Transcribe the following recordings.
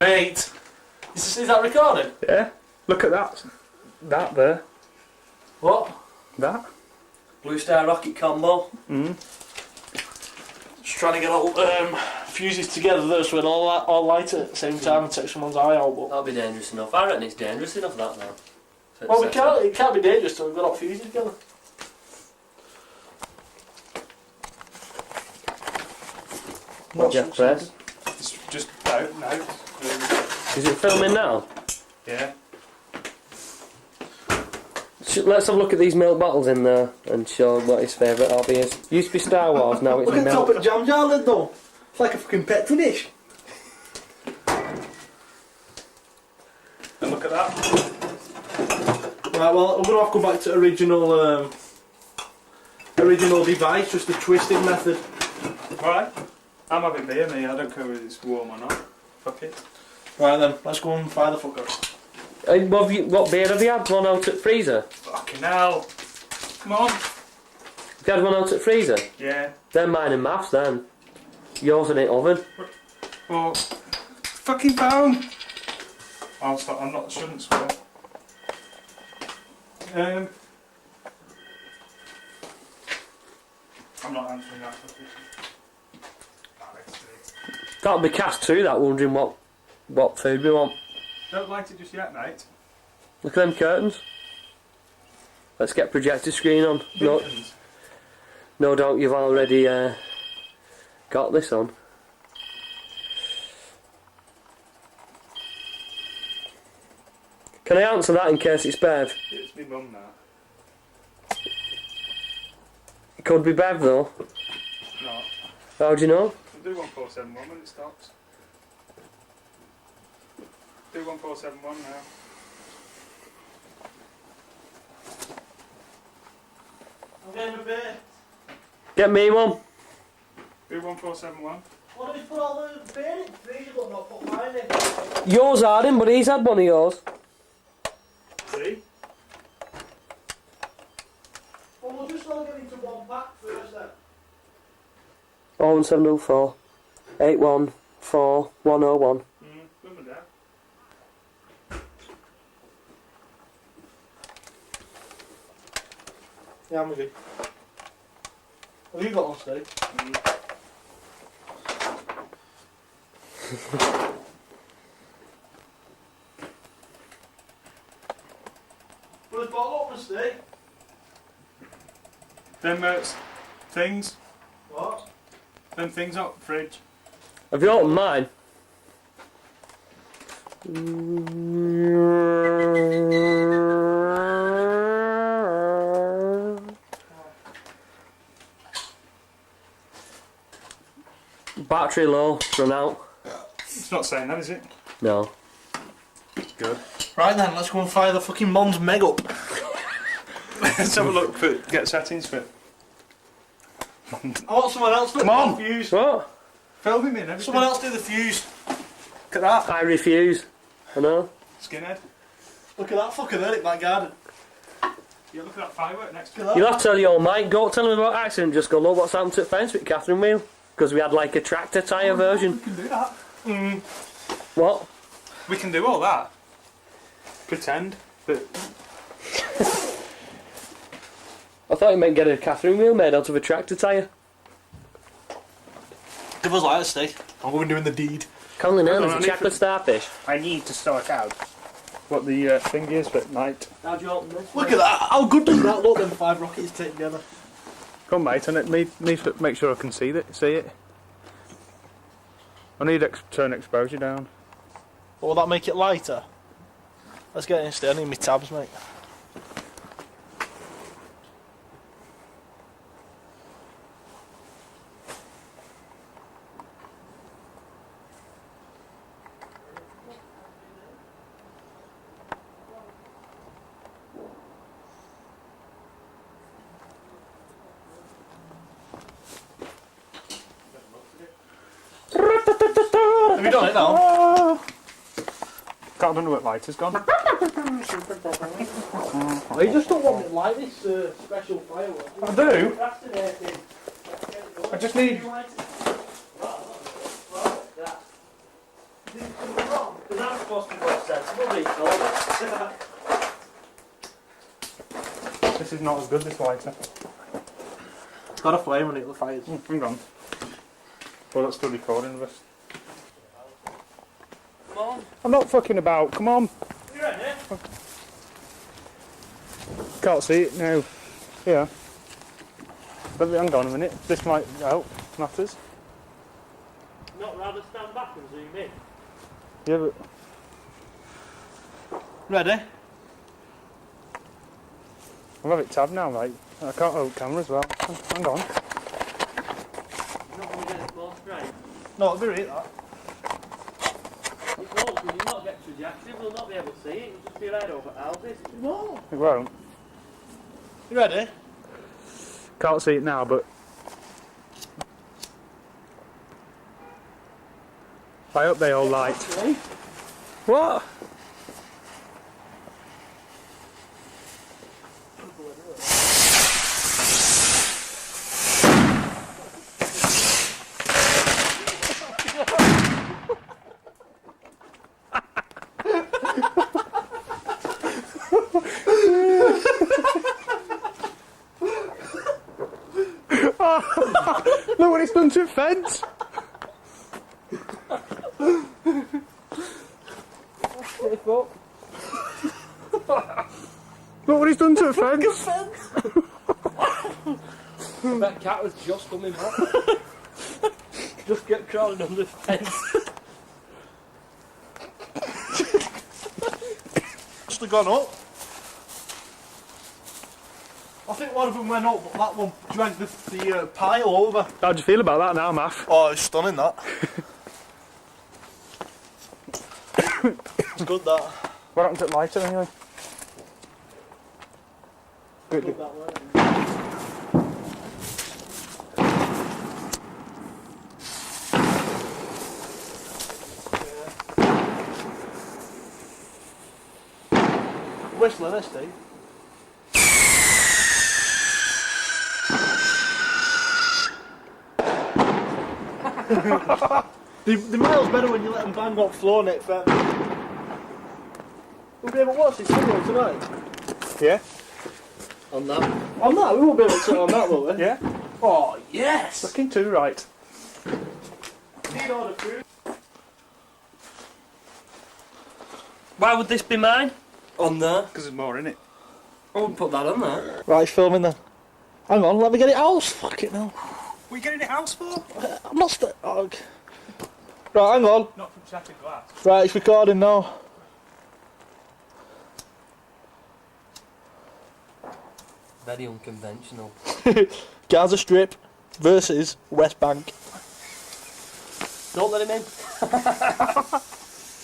Mate, is that recording? Yeah. Look at that. That there. What? That. Blue Star rocket combo. Just trying to get all fuses together there so we'll all light it at the same time and take someone's eye out. But That'll be dangerous enough. I reckon it's dangerous enough that now. well, it can't be dangerous till we've got all fuses together. What Jeff press? It's just out now. Is it filming now? Yeah. Let's have a look at these milk bottles in there and show what his favourite hobby is. Used to be Star Wars, now it's Look at the top milk. of Jam Jar lid though. It's like a fucking petri dish. And look at that. Right, well, we're going to have to go back to original device, just the twisting method. Right. I'm having beer, me. I don't care whether it's warm or not. Fuck it. Right then, let's go and fire the fucker. What beer have you had? One out at freezer? Fucking hell. Come on. Have you had one out at freezer? Yeah. They're mine and maths then. Yours in it oven. Well, fucking phone. I'll stop. Shouldn't swear. I'm not answering that. That'll be cast too, that, wondering what food we want. Don't light it just yet, mate. Look at them curtains. Let's get projector screen on. No doubt you've already got this on. Can I answer that in case it's Bev? It's me mum that. It could be Bev though. No. How do you know? We'll do 1471 when it stops. Do 1471 now. I'm getting a beer. Get me one. Do 1471. What do we put all the beer in? Freezer but not put mine in. Yours are in, but he's had one of yours. See? Well, we'll just all get into one pack first then. 01704 814 101. Remember that? Yeah, I'm with you. Have you got one, Steve? Well, the bottle opener, Steve. Them things. What? Them things out the fridge. Have you opened mine? Battery low, run out. It's not saying that, is it? No. Good. Right then, let's go and fire the fucking Mons Meg up. Let's have a look get settings for it. I want someone else to Come on. the fuse. What? Film him in everything. Someone else do the fuse. Look at that. I refuse. I know. Skinhead. Look at that fucker there in my garden. Yeah, look at that firework next to Look it. at You'll that. have to tell your mate, go tell him about accident, just go look what's happened to the fence with Catherine Wheel. Because we had like a tractor tyre version. We can do that. What? We can do all that. Pretend that. I thought you meant get a Catherine Wheel made out of a tractor tyre. Give us light, Steve. I'm going doing the deed. Commonly known Hold as on, a I need chocolate to- starfish. I need to sort out what the thing is at night. How'd you open this? Look at that. How good does that look? Them 5 rockets take together. Come, mate, and it needs to make sure I can see it. I need to turn exposure down. Will that make it lighter? Let's get in, Steve. I need my tabs, mate. Have you done it now? Can't remember what light has gone. Well, you just don't want it like this special firework. I do. I just need. Because I'm supposed to be more sensible, but it's not. This is not as good, this lighter. It's got a flame on it, the fires. Hang on. Well, that's still recording of us. Come on. I'm not fucking about, come on. You ready? Can't see it now. Yeah. But hang on a minute, this might help matters. Not rather stand back and zoom in. Yeah, but Ready? I'll have it tabbed now, mate. I can't hold camera as well. Hang on. You're not going to get it close straight. No, I'll be right that. It won't, because you'll not get trajectory, we'll not be able to see it, you'll just be right over houses. No. It won't. You ready? Can't see it now, but I hope they all light. What? Look what it's done to the fence! Look what he's done to the fence! That cat was just coming back. Just kept crawling under the fence. Must have gone up. I think one of them went up, but that one dragged the pile over. How do you feel about that now, Math? Oh, it's stunning that. It's good that. What happened to the lighter anyway? Good. Good that way. Whistling, this Steve. The miles better when you let them bang up floor net fair. We'll be able to watch this video tonight. Yeah? On that. On that, we won't be able to sit on that, will we? Yeah? Oh, yes! Looking too right. Need order food. Why would this be mine? On there. Because there's more in it. I wouldn't put that on there. Right, it's filming then. Hang on, let me get it out. Fuck it now. What are you getting it house for? I'm not Right, hang on. Not from shattered glass. Right, it's recording now. Very unconventional. Gaza Strip versus West Bank. Don't let him in.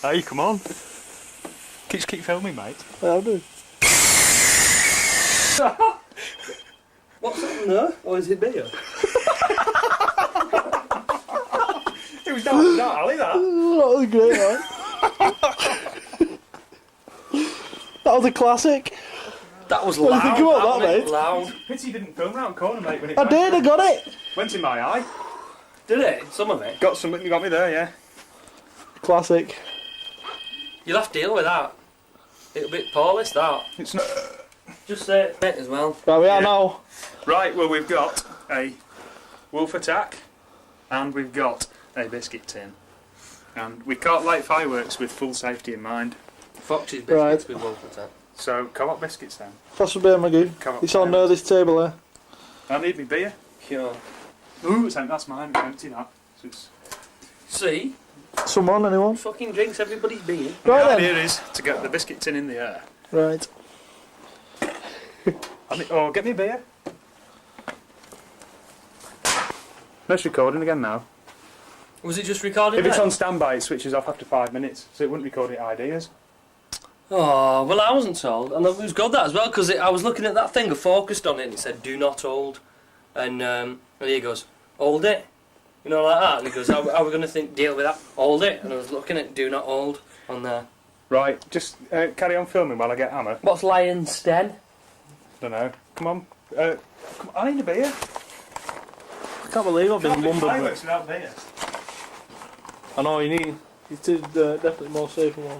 Hey, come on. Keep filming, mate. I'll do. What's that there? Or is it beer? It was not Ali, that. That was great, man. That was a classic. That was What do loud. you think about that, wasn't it? mate? Loud. Pity you didn't film round the corner, mate, when it I did, I got it. went in my eye. Did it? Some of it. Got something, you got me there, yeah. Classic. You'll have to deal with that. It'll be poorly, that. It's not... Just say it as well. Right, we are Yeah. now. Right, well, we've got a wolf attack and we've got a biscuit tin. And we can't light fireworks with full safety in mind. Fox's biscuits Right. with wolf attack. So, co-op biscuits then. Pass the beer, Maggie. Come on. It's on this table there. I need me beer. Sure. Ooh, that's mine, it's empty that. So it's... See? Someone, anyone? Fucking drinks everybody's beer. The Right idea then. is to get the biscuit tin in the air. Right. Oh, get me a beer. Let's recording again now. Was it just recording If it's then? on standby, it switches off after 5 minutes, so it wouldn't record it ideas. Oh, well, I wasn't told. And it was good that as well, because I was looking at that thing, I focused on it, and it said, do not hold. And he goes, hold it. You know, like that. And he goes, how are we going to deal with that? Hold it. And I was looking at do not hold on there. Right, just carry on filming while I get hammer. What's lion's den? Don't know. Come on. Come on. I need a beer. I can't believe I've been lumbered. without beer. I know, you need. It is definitely more safer one.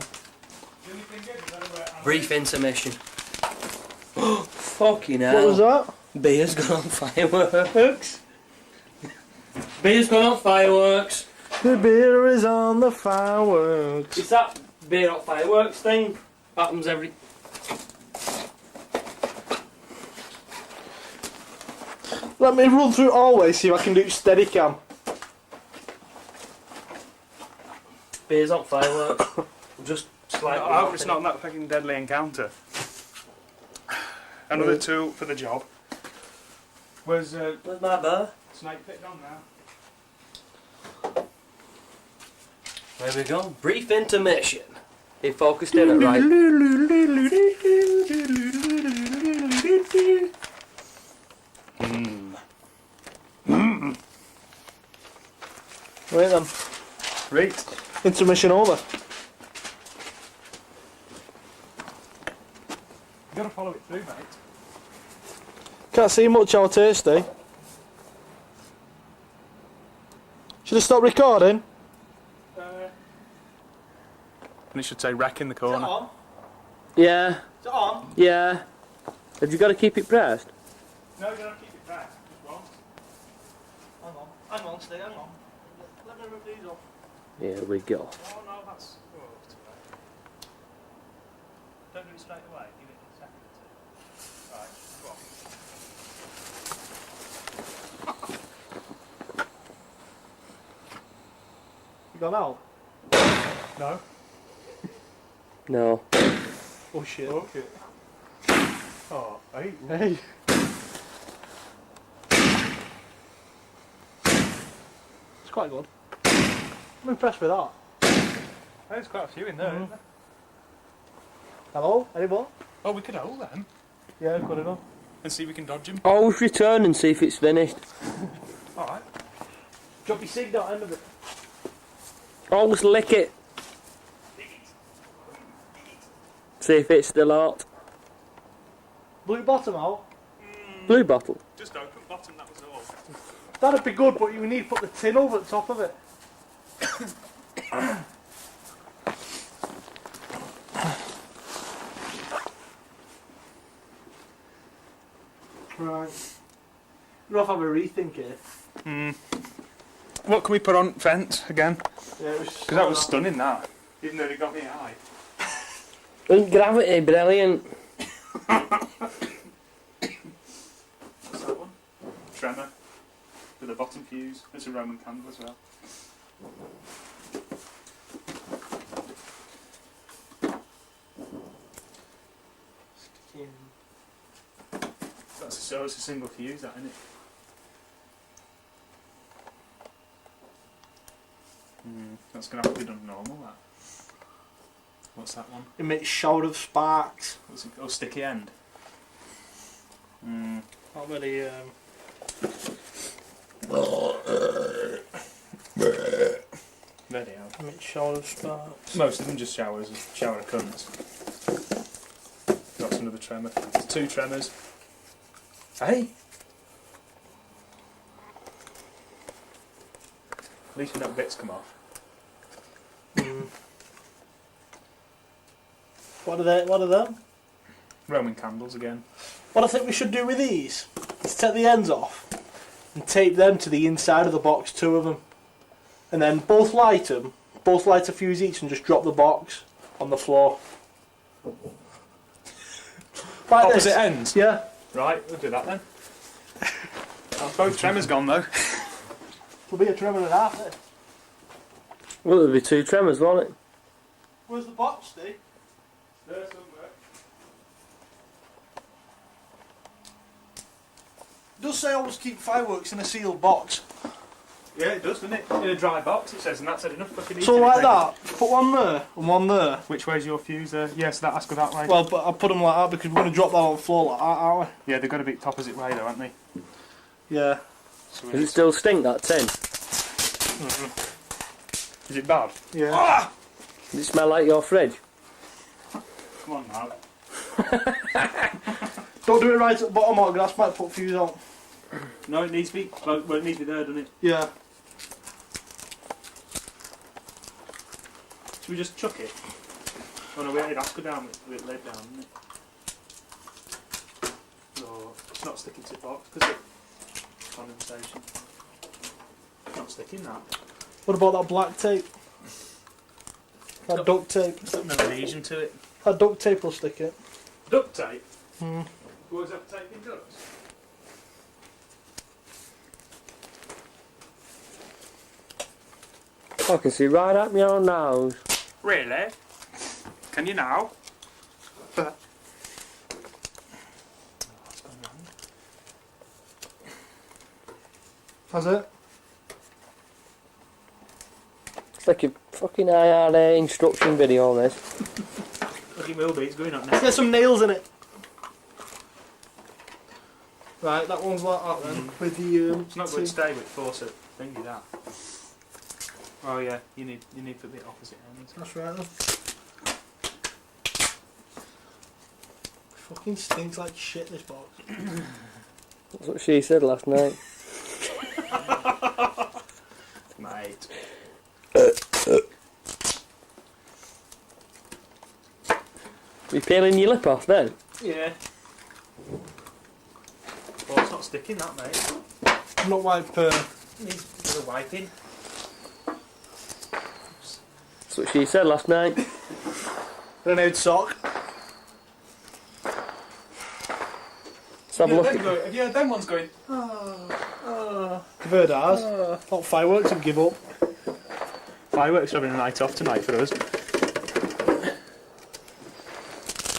Brief intermission. Fucking hell. What was that? Beer's gone on fireworks. Beer's gone on fireworks. The beer is on the fireworks. It's that beer on fireworks thing. Happens every. Let me run through it always, see if I can do Steadicam. Beer's on fireworks. Just slightly. I hope it's not that fucking deadly encounter. Another tool for the job was Where's my bar? snake pit on now. There we go. Brief intermission. He focused in it right. Right then. Right. Intermission over. You gotta follow it through, mate. Can't see much how tasty. Should I stop recording? And it should say wreck in the corner. on? Yeah, Is it on? yeah. Have you got to keep it pressed? No, you don't keep it back. Just once. Hang on, stay, hang on. Let me remove these off. Here we go. Oh no, that's. Oh, it's too late. Don't do it straight away. Give it a second or two. Right, go on. You gone out? No. No. Oh shit. Okay. Oh, hey. Hey. It's quite good. I'm impressed with that. There's quite a few in there, isn't there? Hello? Anyone? Oh, we could hold them Yeah, good enough. and see if we can dodge them. Always return and see if it's finished. Alright. Drop your cig down end of it. Always lick it. See if it's still hot. Blue bottom out. Blue bottle. Just open bottom, that was all. That'd be good, but you need to put the tin over the top of it. Right. We'll have to have a rethink here. What can we put on fence again? Yeah, Because that was stunning, that. Even though it got me high. And gravity, brilliant. What's that one? Tremor. With a bottom fuse. It's a Roman candle as well. So it's a single fuse, that, isn't it? That's going to have to be done normal, that. What's that one? It makes shower of sparks. What's it? Oh, sticky end. Not very. Ready out. It makes shower of sparks. Most of them just showers, shower of cunts. Got another tremor. There's 2 tremors. Hey! At least we know bits come off. What are they? What are them? Roman candles again. What I think we should do with these is take the ends off and tape them to the inside of the box, 2 of them, and then both light them, both light a fuse each, and just drop the box on the floor. Like Opposite this. ends? Yeah. Right, we'll do that then. Both tremors gone though. It'll be a tremor and a half then. Well, there'll be 2 tremors, won't it? Where's the box, Steve? There somewhere. It does say always keep fireworks in a sealed box. Yeah, it does, doesn't it? In a dry box, it says, and that's had enough fucking heat So in it, like mate. that, put one there and one there. Which way's your fuse there? Yes, that has to go that way. Well, but I put them like that because we're going to drop that on the floor like that, aren't Yeah, they've got to be opposite way though, haven't they? we? Yeah. So Does it still stink, that tin? Is it bad? Yeah. Does it smell like your fridge? Come on now. Don't do it right at the bottom, or that's might put fuse out. No, it needs to be. Well, it needs to be there, doesn't it? Yeah. Should we just chuck it? Oh no, it has to go down with it laid down, isn't it? No, it's not sticking to the box because of condensation. It's not sticking that. What about that black tape? That duct tape. It's got no adhesion to it. That duct tape will stick it. Duct tape? Hmm. What is that tape in ducts? I can see right up your nose. Really? Can you now? Has it? It's like a fucking IRA instruction video, this. Look, it will be, it's going up now. Let's get some nails in it. Right, that one's like that then. With the It's not going to stay with force it. Thingy that. Oh yeah, you need for the opposite ends. That's right then. Fucking stinks like shit, this box. That's what she said last night. Mate. You peeling your lip off then? Yeah. Well, it's not sticking that, mate. I'm not wipe. Needs a wiping. That's what she said last night. Grenade sock. Let's have a look at Have you heard them ones going? I've heard ours. Not fireworks and give up. Fireworks are having a night off tonight for us.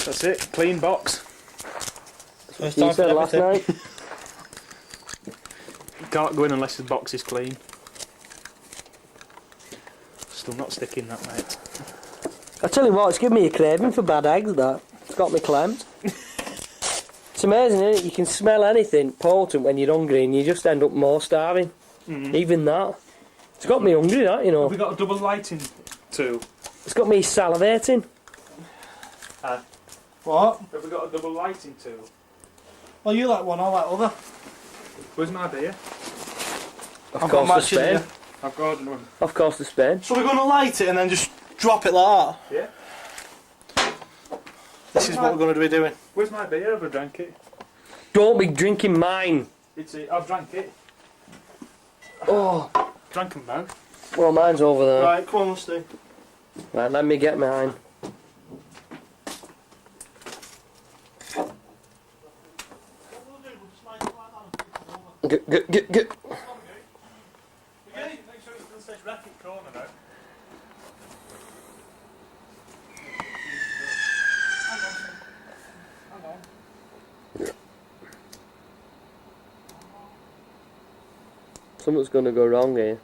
That's it, clean box. First she time for said last everything. night. You can't go in unless the box is clean. Still not sticking that, mate. I tell you what, it's given me a craving for bad eggs, that. It's got me clamped. It's amazing, isn't it? You can smell anything potent when you're hungry and you just end up more starving. Even that. It's got me hungry, that, you know. Have we got a double lighting tool? It's got me salivating. What? Have we got a double lighting tool? Well, you like one, I like other. Where's my beer? Of I've got course, the matches Spain. here. I've got one. Of course, the Spain. So we're going to light it and then just drop it like that. Yeah. This is what we're going to be doing. Where's my beer? I've drank it. Don't be drinking mine. I've drank it. Oh, Drank them both. well, mine's over there. Right, come on, Rusty. Right, let me get mine. Get. Something's gonna go wrong here.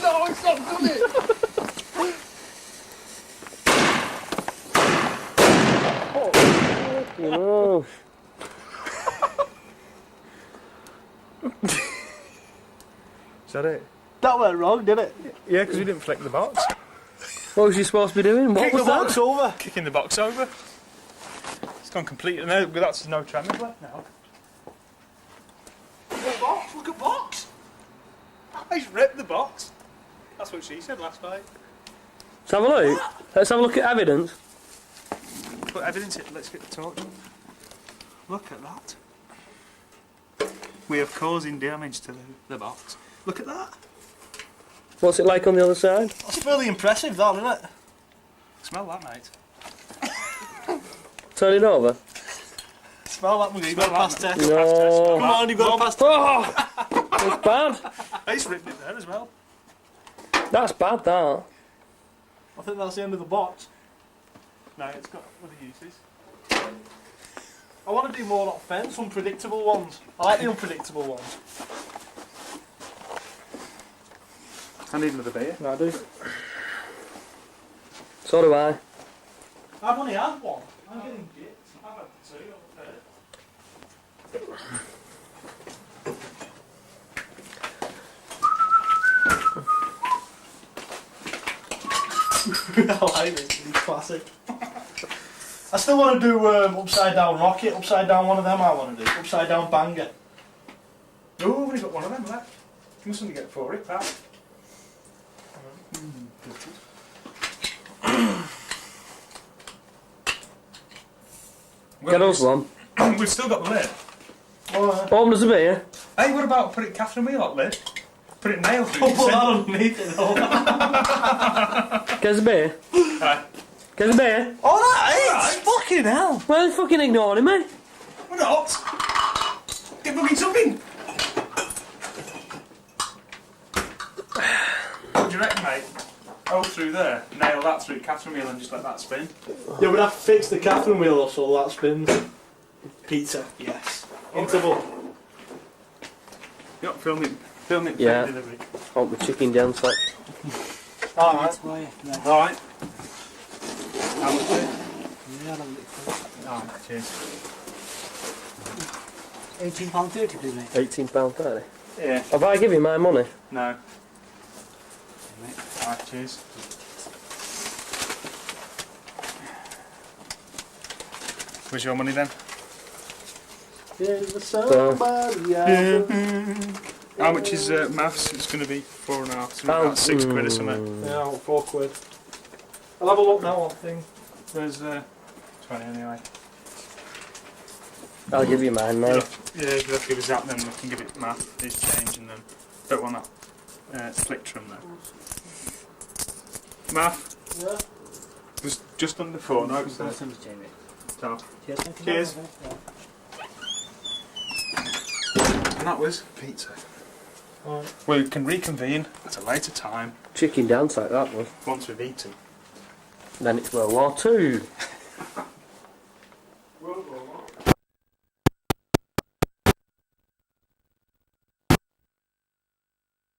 No, it's not done it! No. Is that it? That went wrong, didn't it? Yeah, because we didn't flick the box. What was you supposed to be doing? What Kick was the box that? over. Kicking the box over. It's gone completely. No, that's no tremors left now. Look at box, look at box. He's ripped the box. That's what she said last night. Let's have a look. Let's have a look at evidence. Put evidence in. Let's get the torch. Look at that. We are causing damage to the box. Look at that. What's it like on the other side? That's fairly impressive, that, isn't it? Smell that, mate. Turn it over. Smell that, you've got to Smell pass that. test. No. Come on, you've got to pass test. Oh, it's bad. He's ripped it there as well. That's bad, that. I think that's the end of the box. No, it's got other uses. I want to do more not fence, unpredictable ones. I like the unpredictable ones. I need another beer. I do. So do I. I've only had one. I'm getting gypped. I've had two or third. I like this, it's classic. I still want to do upside down rocket, upside down one of them I want to do, upside down banger. Oh, we've only got one of them left. You mustn't get for it, pal. Get us one. We've still got the lid. Open us a beer. Hey, what about put it Catherine Wheelock lid? Put it nailed through. Put that underneath it. Get us a beer. Get us a beer. Oh, that is fucking hell. Why are you fucking ignoring me? We're not. Get fucking something. What do you reckon, mate? Oh, through there. Nail that through Catherine Wheel and just let that spin. Yeah, we'd have to fix the Catherine wheel or so that spins. Pizza, yes. Interval. Yep, film it. Film it. Yeah. For delivery. Want the chicken down side. Alright. Alright. How much is it? Alright, Cheers. £18.30 please mate. £18.30. Yeah. Have I give you my money? No. Alright, cheers. Where's your money then? Is there somebody out there? How much is maths? It's going to be 4.5, something like that, £6 or something. Yeah, £4. I'll have a look now on thing. There's 20 anyway. I'll give you mine now. Yeah, if you have to give us that, then we can give it math, his change, and then don't want that plectrum though. Math Yeah. was just under 4 notes there. Awesome, Jamie. So, Cheers, thank you. Cheers. and that was pizza. Alright. We can reconvene at a later time Chicken dance like that one. once we've eaten. Then it's World War Two. World War One.